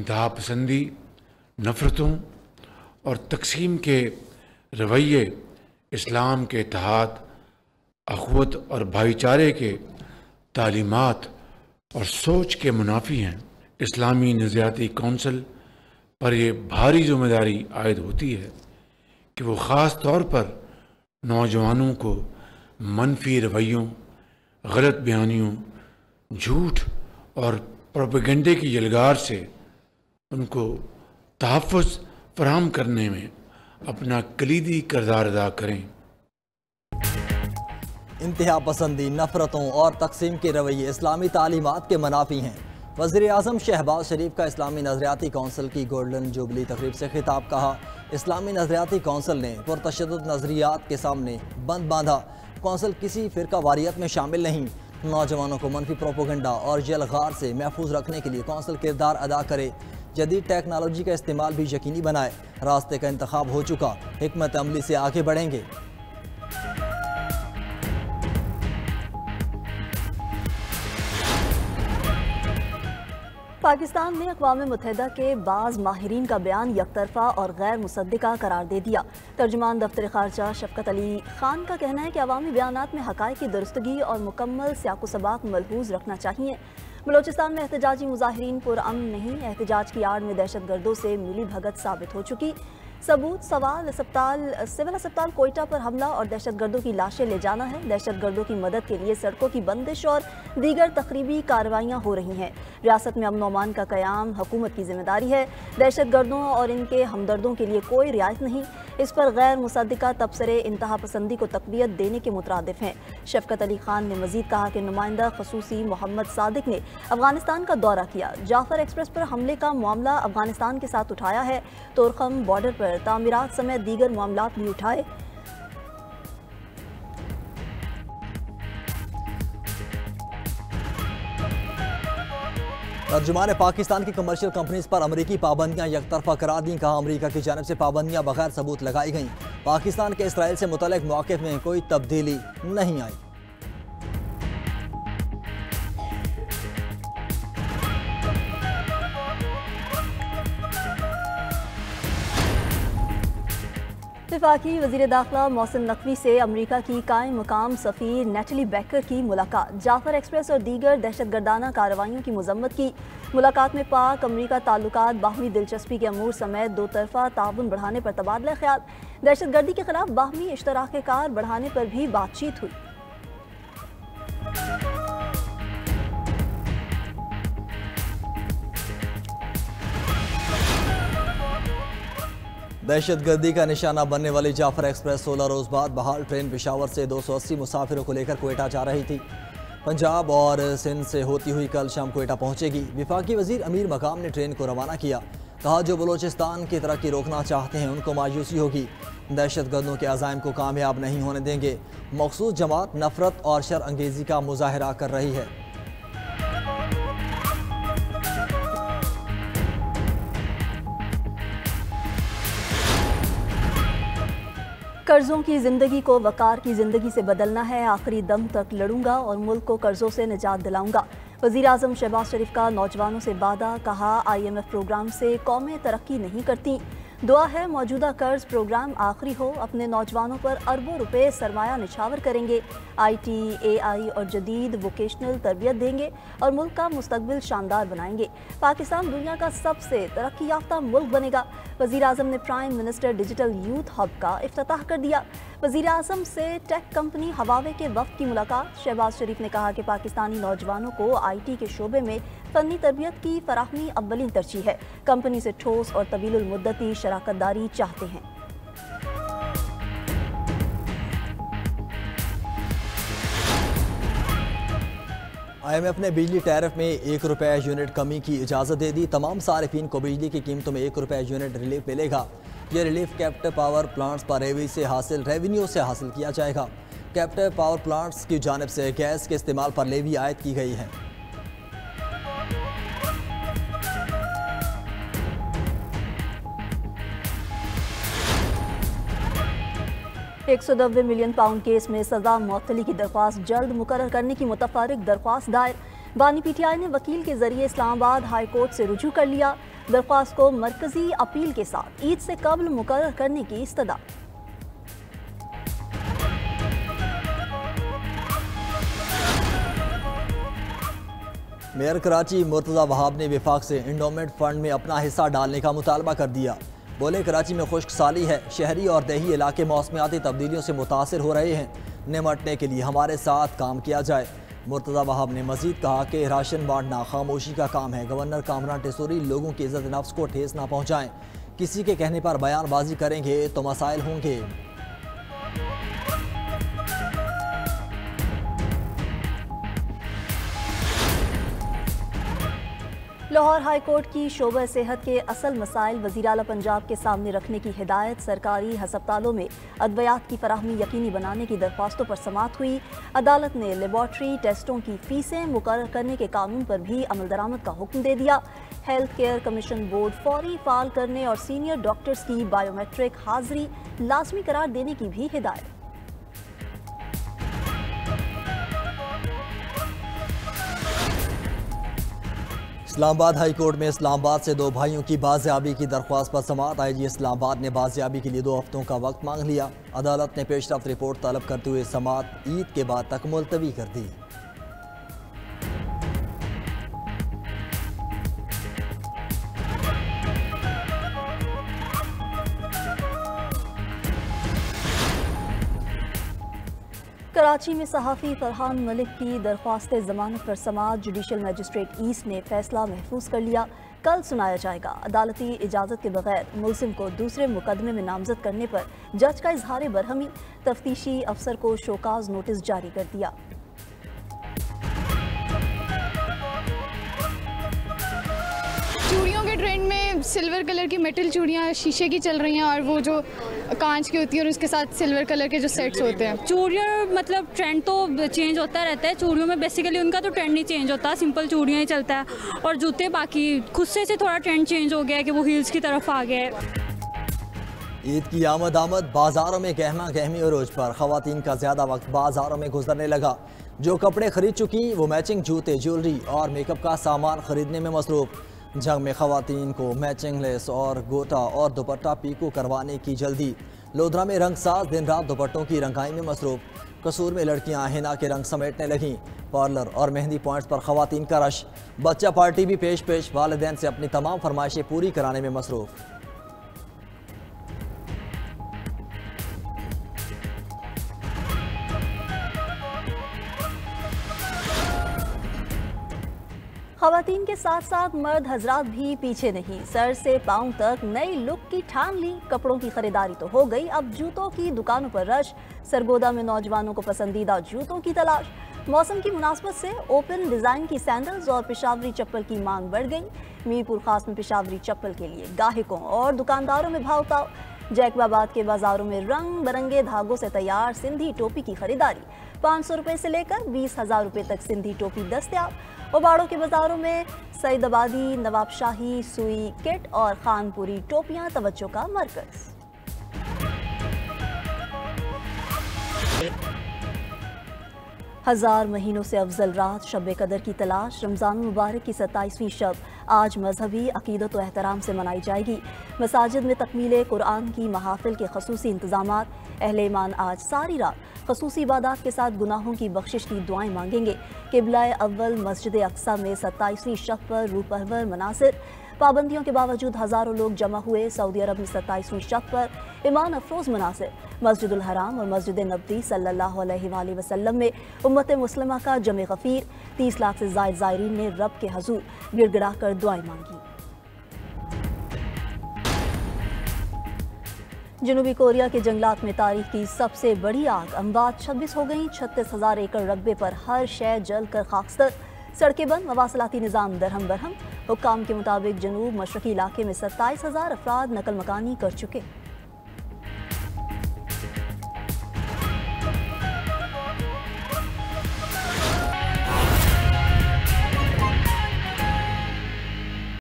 इंतहापसंदी, नफ़रतों और तकसीम के रवैये इस्लाम के इत्तेहाद, अख़ुवत और भाईचारे के तालीमात और सोच के मुनाफी हैं। इस्लामी नज़रियाती कौंसल पर यह भारी ज़िम्मेदारी आयद होती है कि वो ख़ास तौर पर नौजवानों को मनफी रवैयों, गलत बयानियों, झूठ और प्रोपेगेंडे की यलगार से उनको तहफ़्फ़ुज़ फराहम करने में अपना कलीदी किरदार अदा करें। इंतहा पसंदी, नफ़रतों और तकसीम के रवैये इस्लामी तालीमात के मनाफी हैं। वज़ीर आज़म शहबाज शरीफ का इस्लामी नज़रियाती कौंसिल की गोल्डन जुबली तकरीब से खिताब। कहा, इस्लामी नज़रियाती कौंसिल ने पुरतशद्दुद नज़रियात के सामने बंद बांधा। कौंसिल किसी फ़िरका वारियत में शामिल नहीं। नौजवानों को मनफी प्रोपोगंडा और जलगार से महफूज रखने के लिए कौंसिल किरदार अदा करे। जदीद टेक्नोलॉजी का इस्तेमाल भी यकीनी बनाए। रास्ते का इंतखाब हो चुका, हिकमत अमली से आगे बढ़ेंगे। पाकिस्तान ने अक़वाम मुत्तहिदा के बाज़ माहिरीन का बयान यकतरफ़ा और गैर मुसद्दिक़ा करार दे दिया। तर्जुमान दफ्तर ख़ारजा शफ़क़त अली ख़ान का कहना है कि अवामी बयानात में हक़ाइक़ की दुरुस्तगी और मुकम्मल सियाक़ो सबाक़ मलहूज़ रखना चाहिए। बलोचिस्तान में एहतजाजी मुज़ाहिरीन पुरअमन नहीं, एहतजाज की आड़ में दहशत गर्दों से मिली भगत साबित हो चुकी। सबूत सिविल अस्पताल कोयटा पर हमला और दहशत गर्दों की लाशें ले जाना है। दहशत गर्दों की मदद के लिए सड़कों की बंदिश और दीगर तकरीबी कार्रवाइयाँ हो रही हैं। रियासत में अमन अमान का क़याम हुकूमत की जिम्मेदारी है। दहशत गर्दों और इनके हमदर्दों के लिए कोई रियायत नहीं। इस पर गैर मुसद्दिक़ा तबसरे इंतहा पसंदी को तक़वियत देने के मुतरादिफ हैं। शफ़क़त अली ख़ान ने मज़ीद कहा कि नुमाइंदा ख़ुसूसी मोहम्मद सादिक ने अफ़गानिस्तान का दौरा किया। जाफ़र एक्सप्रेस पर हमले का मामला अफ़गानिस्तान के साथ उठाया है। तोरखम बॉर्डर पर तामीरात समेत दीगर मामलात भी उठाए। तर्जुमान पाकिस्तान की कमर्शियल कंपनीज पर अमरीकी पाबंदियां यकतरफा करार दी। कहा, अमरीका की जानिब से पाबंदियां बगैर सबूत लगाई गईं। पाकिस्तान के इसराइल से मुतल्लिक़ मौक़िफ़ में कोई तब्दीली नहीं आई। वफाकी वज़ीर दाखिला मोहसिन नकवी से अमरीका की कायम मुकाम सफ़ीर नेटली बैकर की मुलाकात। जाफ़र एक्सप्रेस और दीगर दहशतगर्दाना कार्रवाइयों की मज़म्मत की। मुलाकात में पाक अमरीका ताल्लुकात, बाहमी दिलचस्पी के अमूर समेत दो तरफ़ा ताउन बढ़ाने पर तबादला ख्याल। दहशतगर्दी के खिलाफ बाहमी इश्तराक कार बढ़ाने पर भी बातचीत हुई। दहशतगर्दी का निशाना बनने वाली जाफ़र एक्सप्रेस 16 रोज़ बाद बहाल ट्रेन पेशावर से 280 मुसाफिरों को लेकर कोयटा जा रही थी। पंजाब और सिंध से होती हुई कल शाम कोयटा पहुंचेगी। वफाकी वज़ीर अमीर मकाम ने ट्रेन को रवाना किया। कहा, जो बलोचिस्तान की तरक्की रोकना चाहते हैं उनको मायूसी होगी। दहशतगर्दों के अज़ाइम को कामयाब नहीं होने देंगे। मखसूस जमात नफरत और शर अंगेज़ी का मुजाहरा कर रही है। कर्जों की ज़िंदगी को वकार की ज़िंदगी से बदलना है। आखिरी दम तक लड़ूंगा और मुल्क को कर्जों से निजात दिलाऊंगा। वज़ीर आज़म शहबाज शरीफ का नौजवानों से वादा। कहा, IMF प्रोग्राम से कौमें तरक्की नहीं करती। दुआ है मौजूदा कर्ज प्रोग्राम आखिरी हो। अपने नौजवानों पर अरबों रुपए सरमाया निछावर करेंगे। IT, AI और जदीद वोकेशनल तरबियत देंगे और मुल्क का मुस्तकबिल शानदार बनाएंगे। पाकिस्तान दुनिया का सबसे तरक्की याफ्ता मुल्क बनेगा। वज़ीर आज़म ने prime minister digital youth hub का इफ्तिताह कर दिया। वज़ीर आज़म से टेक कंपनी हवावे के वफ़द की मुलाकात। शहबाज शरीफ ने कहा कि पाकिस्तानी नौजवानों को IT के शोबे में फ़नी तरबियत की फराहमी अव्वलीन तरजीह है। कंपनी से ठोस और तवीलुल मुद्दती शराकत दारी चाहते हैं। IMF ने बिजली टैरिफ में ₹1 यूनिट कमी की इजाज़त दे दी। तमाम सारिफिन को बिजली की कीमतों में ₹1 यूनिट रिलीफ मिलेगा। ये रिलीफ कैप्टिव पावर प्लांट्स पर रेवेन्यू से हासिल किया जाएगा। कैप्टिव पावर प्लांट्स की जानिब से गैस के इस्तेमाल पर लेवी आयद की गई है। 190 मिलियन पाउंड केस में सजा मुअत्तली की दरख्वास्त जल्द मुकर्रर करने की मुतफर्रिक दरख्वास्त दायर। बानी PTI ने वकील के जरिए इस्लामाबाद हाई कोर्ट से रुजू कर लिया। दरख्वास्त को मरकजी अपील के साथ ईद से कबल मुकर्रर करने की इस्तदा। मेयर कराची मुर्तज़ा वहाब ने विफाक से इंडोमेंट फंड में अपना हिस्सा डालने का मुतालबा कर दिया। बोले, कराची में खुश्क साली है, शहरी और देही इलाके मौसमियाती तब्दीलियों से मुतासर हो रहे हैं, निमटने के लिए हमारे साथ काम किया जाए। मुर्तज़ा वहाब ने मजीद कहा कि राशन बांटना खामोशी का काम है। गवर्नर कामरान टेसूरी लोगों की इज्जत नफ्स को ठेस ना पहुँचाएँ, किसी के कहने पर बयानबाजी करेंगे तो मसाइल होंगे। लाहौर हाई कोर्ट की शोबा सेहत के असल मसाइल वज़ीर आला पंजाब के सामने रखने की हिदायत। सरकारी हस्पतालों में अद्वियात की फराहमी यकीनी बनाने की दरख्वास्तों पर समाअत हुई। अदालत ने लेबॉर्ट्री टेस्टों की फीसें मुकर्रर करने के कानून पर भी अमल दरामद का हुक्म दे दिया। हेल्थ केयर कमीशन बोर्ड फौरी फाल करने और सीनियर डॉक्टर्स की बायोमेट्रिक हाजिरी लाजमी करार देने की भी हिदायत। इस्लामाबाद हाई कोर्ट में इस्लामाबाद से दो भाइयों की बाजियाबी की दरख्वास्त पर समाअत। आईजी इस्लामाबाद ने बाजियाबी के लिए 2 हफ्तों का वक्त मांग लिया। अदालत ने पेशरफ्त रिपोर्ट तलब करते हुए समाअत ईद के बाद तक मुलतवी कर दी। कराची में सहाफ़ी फरहान मलिक की दरख्वास्त जमानत पर समाअत जुडिशल मजिस्ट्रेट ईस्ट ने फैसला महफूज कर लिया। कल सुनाया जाएगा। अदालती इजाज़त के बगैर मुलजिम को दूसरे मुकदमे में नामजद करने पर जज का इजहार बरहमी। तफ्तीशी अफसर को शोकाज नोटिस जारी कर दिया। चूड़ियों के ट्रेंड में सिल्वर कलर की मेटल चूड़ियाँ शीशे की चल रही हैं और वो जो कांच की होती है और उसके साथ सिल्वर कलर के जो सेट्स होते हैं। चूड़ियाँ मतलब ट्रेंड तो चेंज होता रहता है। चूड़ियों में बेसिकली उनका तो ट्रेंड नहीं चेंज होता, सिंपल चूड़ियाँ ही चलता है। और जूते बाकी खुद से थोड़ा ट्रेंड चेंज हो गया है कि वो हील्स की तरफ आ गया है। ईद की आमद बाजारों में गहमा गहमी अरोज पर खवातीन का ज्यादा वक्त बाजारों में गुजरने लगा। जो कपड़े खरीद चुकी वो मैचिंग जूते, ज्वेलरी और मेकअप का सामान खरीदने में मसरूफ। जंग में खवातीन को मैचिंग लेस और गोटा और दुपट्टा पीको करवाने की जल्दी। लोधरा में रंगसाज दिन रात दुपट्टों की रंगाई में मसरूफ। कसूर में लड़कियां हिना के रंग समेटने लगीं। पार्लर और मेहंदी पॉइंट्स पर खवातीन का रश। बच्चा पार्टी भी पेश वालिदैन से अपनी तमाम फरमाइशें पूरी कराने में मसरूफ। खवातीन के साथ साथ मर्द हजरात भी पीछे नहीं। सर से पांव तक नई लुक की ठान ली। कपड़ों की खरीदारी तो हो गई, अब जूतों की दुकानों पर रश। सरगोदा में नौजवानों को पसंदीदा जूतों की तलाश। मौसम की मुनासबत से ओपन डिजाइन की सैंडल्स और पेशावरी चप्पल की मांग बढ़ गई। मीरपुर खास में पेशावरी चप्पल के लिए गाहकों और दुकानदारों में भाव ताव। जैकबाबाद के बाजारों में रंग बिरंगे धागों से तैयार सिंधी टोपी की खरीदारी। 500 रुपए से लेकर 20,000 रुपए तक सिंधी टोपी दस्तयाब। उबाड़ों के बाजारों में सईदाबादी, नवाबशाही, सुई किट और खानपुरी टोपियां तवज्जो का मरकज। हजार महीनों से अफजल रात शब कदर की तलाश। रमज़ान मुबारक की 27वीं शब आज मजहबी अकीदत व एहतराम से मनाई जाएगी। मसाजिद में तकमील कुरान की महाफिल के खसूसी इंतजामात। अहले ईमान आज सारी रात खसूसी इबादत के साथ गुनाहों की बख्शिश की दुआएं मांगेंगे। किबला अव्वल मस्जिद अक्सा में 27वीं शब पर रूपहवर मनासिर। पाबंदियों के बावजूद हज़ारों लोग जमा हुए। सऊदी अरब में 27वीं शब पर ईमान अफरोज़ मनासिर। मस्जिदुल हराम और मस्जिद नबवी सल्लल्लाहु अलैहि वसल्लम में उम्मत मुस्लिमा का जमे गफीर। 30 लाख से ज़ायद ज़ायरीन ने रब के हजूर गिड़गिड़ा कर दुआएं मांगी। जनूबी कोरिया के जंगलात में तारीख की सबसे बड़ी आग। अमवात 26 हो गई। 36,000 एकड़ रकबे पर हर शय जल कर खाकस्तर। सड़कें बंद, मवासलाती निज़ाम दरहम बरहम। हुक्काम के मुताबिक जनूब मशरकी इलाके में 27,000 अफराद नकल मकानी कर चुके।